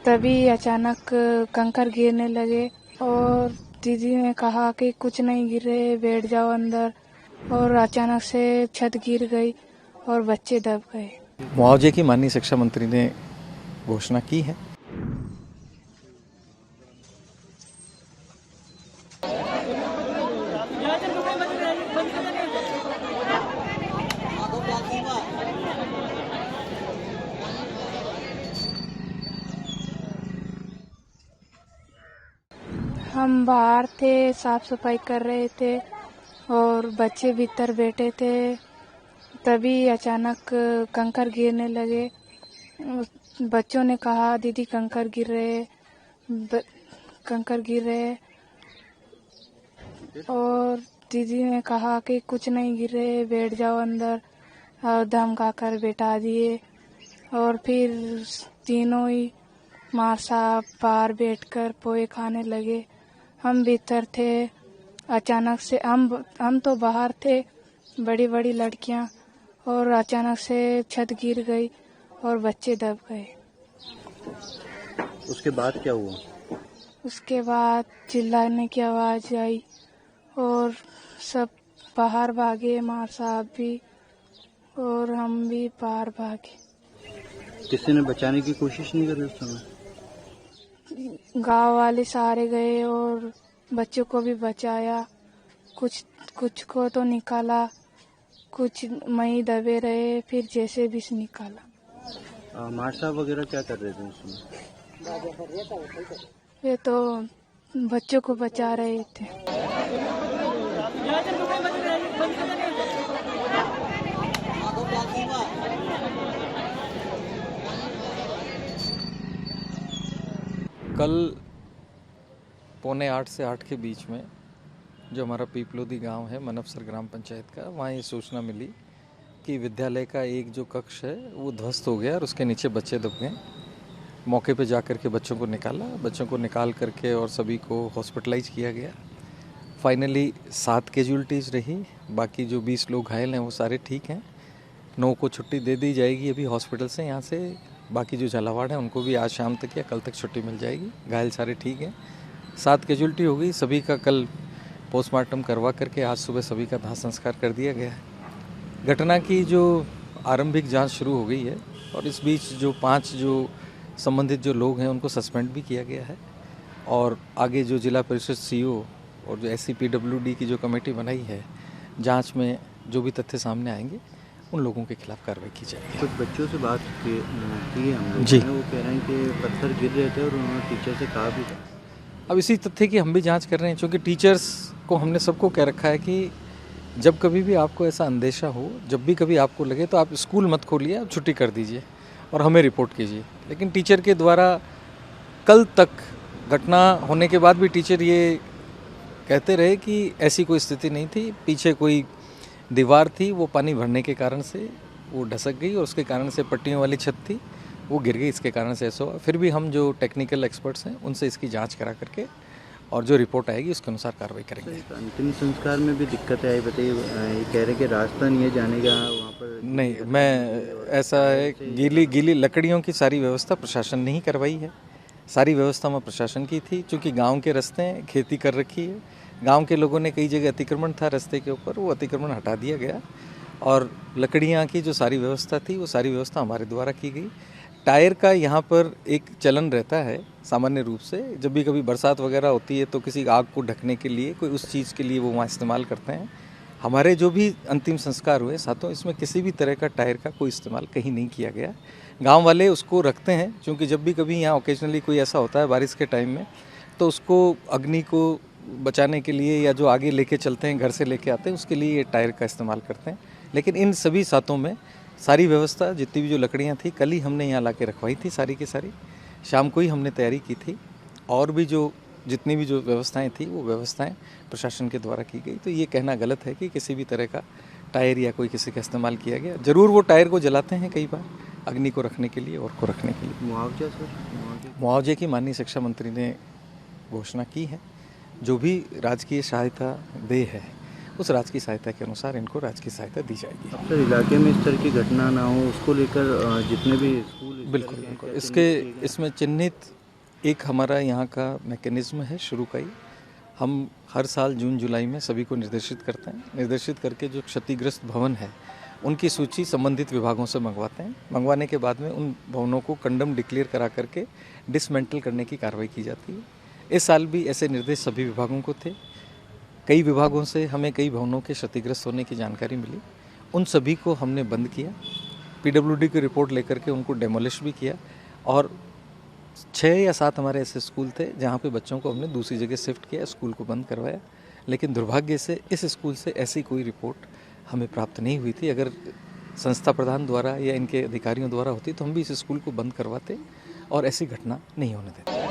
तभी अचानक कंकर गिरने लगे और दीदी ने कहा कि कुछ नहीं गिर रहे, बैठ जाओ अंदर, और अचानक से छत गिर गई और बच्चे दब गए। मुआवजे की माननीय शिक्षा मंत्री ने घोषणा की है। हम बाहर थे, साफ सफाई कर रहे थे और बच्चे भीतर बैठे थे। तभी अचानक कंकर गिरने लगे। बच्चों ने कहा दीदी कंकर गिर रहे, कंकर गिर रहे, और दीदी ने कहा कि कुछ नहीं गिर रहे, बैठ जाओ अंदर, और धमकाकर बैठा दिए। और फिर तीनों ही माँ साहब बाहर बैठकर पोहे खाने लगे। हम भीतर थे। अचानक से हम तो बाहर थे, बड़ी बड़ी लड़कियां, और अचानक से छत गिर गई और बच्चे दब गए। उसके बाद क्या हुआ? उसके बाद चिल्लाने की आवाज़ आई और सब बाहर भागे, माँ साहब भी और हम भी बाहर भागे। किसी ने बचाने की कोशिश नहीं करी उस समय? गांव वाले सारे गए और बच्चों को भी बचाया। कुछ को तो निकाला, कुछ वहीं दबे रहे, फिर जैसे भी निकाला। माँ साहब वगैरह क्या कर रहे थे उसमें? वे तो बच्चों को बचा रहे थे। कल 7:45 से 8 के बीच में जो हमारा पीपलोदी गांव है, मनपसर ग्राम पंचायत का, वहाँ ये सूचना मिली कि विद्यालय का एक जो कक्ष है वो ध्वस्त हो गया और उसके नीचे बच्चे दब गए। मौके पे जाकर के बच्चों को निकाला, बच्चों को निकाल करके और सभी को हॉस्पिटलाइज किया गया। फाइनली 7 कैजुअल्टीज़ रही, बाकी जो 20 लोग घायल हैं वो सारे ठीक हैं। 9 को छुट्टी दे दी जाएगी अभी हॉस्पिटल से यहाँ से। बाकी जो झालावाड़ हैं उनको भी आज शाम तक या कल तक छुट्टी मिल जाएगी। घायल सारे ठीक हैं। 7 कैजुअल्टी हो गई, सभी का कल पोस्टमार्टम करवा करके आज सुबह सभी का दाह संस्कार कर दिया गया है। घटना की जो आरंभिक जांच शुरू हो गई है और इस बीच जो 5 जो संबंधित जो लोग हैं उनको सस्पेंड भी किया गया है और आगे जो जिला परिषद सीईओ और जो SCPWD की जो कमेटी बनाई है, जांच में जो भी तथ्य सामने आएंगे उन लोगों के खिलाफ कार्रवाई की जाएगी। कुछ बच्चों से बात की हम लोग जी, वो कह रहे हैं कि पत्थर गिर रहे थे और उन्होंने टीचर से कहा भी था। अब इसी तथ्य की हम भी जांच कर रहे हैं, क्योंकि टीचर्स को हमने सबको कह रखा है कि जब कभी भी आपको ऐसा अंदेशा हो, जब भी कभी आपको लगे तो आप स्कूल मत खोलिए, आप छुट्टी कर दीजिए और हमें रिपोर्ट कीजिए। लेकिन टीचर के द्वारा कल तक घटना होने के बाद भी टीचर ये कहते रहे कि ऐसी कोई स्थिति नहीं थी, पीछे कोई दीवार थी, वो पानी भरने के कारण से वो ढसक गई और उसके कारण से पट्टियों वाली छत थी, वो गिर गई, इसके कारण से ऐसा हुआ। फिर भी हम जो टेक्निकल एक्सपर्ट्स हैं उनसे इसकी जांच करा करके और जो रिपोर्ट आएगी उसके अनुसार कार्रवाई करेंगे। अंतिम संस्कार में भी दिक्कत आई, बताइए। ये कह रहे हैं कि रास्ता नहीं है जाने का वहाँ पर। नहीं, मैं ऐसा है, गीली लकड़ियों की सारी व्यवस्था प्रशासन ने ही करवाई है। सारी व्यवस्था में प्रशासन की थी, क्योंकि गांव के रास्ते हैं, खेती कर रखी है। गांव के लोगों ने कई जगह अतिक्रमण था रास्ते के ऊपर, वो अतिक्रमण हटा दिया गया और लकड़ियाँ की जो सारी व्यवस्था थी वो सारी व्यवस्था हमारे द्वारा की गई। टायर का यहाँ पर एक चलन रहता है सामान्य रूप से, जब भी कभी बरसात वगैरह होती है तो किसी आग को ढकने के लिए, कोई उस चीज़ के लिए वो वहाँ इस्तेमाल करते हैं। हमारे जो भी अंतिम संस्कार हुए साथों, इसमें किसी भी तरह का टायर का कोई इस्तेमाल कहीं नहीं किया गया। गांव वाले उसको रखते हैं, क्योंकि जब भी कभी यहाँ ओकेजनली कोई ऐसा होता है बारिश के टाइम में, तो उसको अग्नि को बचाने के लिए या जो आगे लेके चलते हैं, घर से लेके आते हैं, उसके लिए ये टायर का इस्तेमाल करते हैं। लेकिन इन सभी सातों में सारी व्यवस्था, जितनी भी जो लकड़ियाँ थी, कल ही हमने यहाँ ला के रखवाई थी सारी की सारी। शाम को ही हमने तैयारी की थी और भी जो जितनी भी जो व्यवस्थाएं थी वो व्यवस्थाएं प्रशासन के द्वारा की गई। तो ये कहना गलत है कि किसी भी तरह का टायर या कोई किसी का इस्तेमाल किया गया। ज़रूर वो टायर को जलाते हैं कई बार अग्नि को रखने के लिए और को रखने के लिए। मुआवजा सर, मुआवजे की माननीय शिक्षा मंत्री ने घोषणा की है। जो भी राजकीय सहायता देय है उस राज्य की सहायता के अनुसार इनको राज्य की सहायता दी जाएगी। अब सर इलाके में इस तरह की घटना ना हो उसको लेकर जितने भी स्कूल इस बिल्कुल तरह के बिल्कुल कैसे इसके नियुक्त किए गए? इसमें चिन्हित एक हमारा यहाँ का मैकेनिज्म है शुरू का ही। हम हर साल जून जुलाई में सभी को निर्देशित करते हैं, निर्देशित करके जो क्षतिग्रस्त भवन है उनकी सूची संबंधित विभागों से मंगवाते हैं। मंगवाने के बाद में उन भवनों को कंडम डिक्लेयर करा करके डिसमेंटल करने की कार्रवाई की जाती है। इस साल भी ऐसे निर्देश सभी विभागों को थे। कई विभागों से हमें कई भवनों के क्षतिग्रस्त होने की जानकारी मिली, उन सभी को हमने बंद किया, पीडब्ल्यूडी की रिपोर्ट लेकर के उनको डेमोलिश भी किया और 6 या 7 हमारे ऐसे स्कूल थे जहाँ पे बच्चों को हमने दूसरी जगह शिफ्ट किया, स्कूल को बंद करवाया। लेकिन दुर्भाग्य से इस स्कूल से ऐसी कोई रिपोर्ट हमें प्राप्त नहीं हुई थी। अगर संस्था प्रधान द्वारा या इनके अधिकारियों द्वारा होती तो हम भी इस स्कूल को बंद करवाते और ऐसी घटना नहीं होने देते।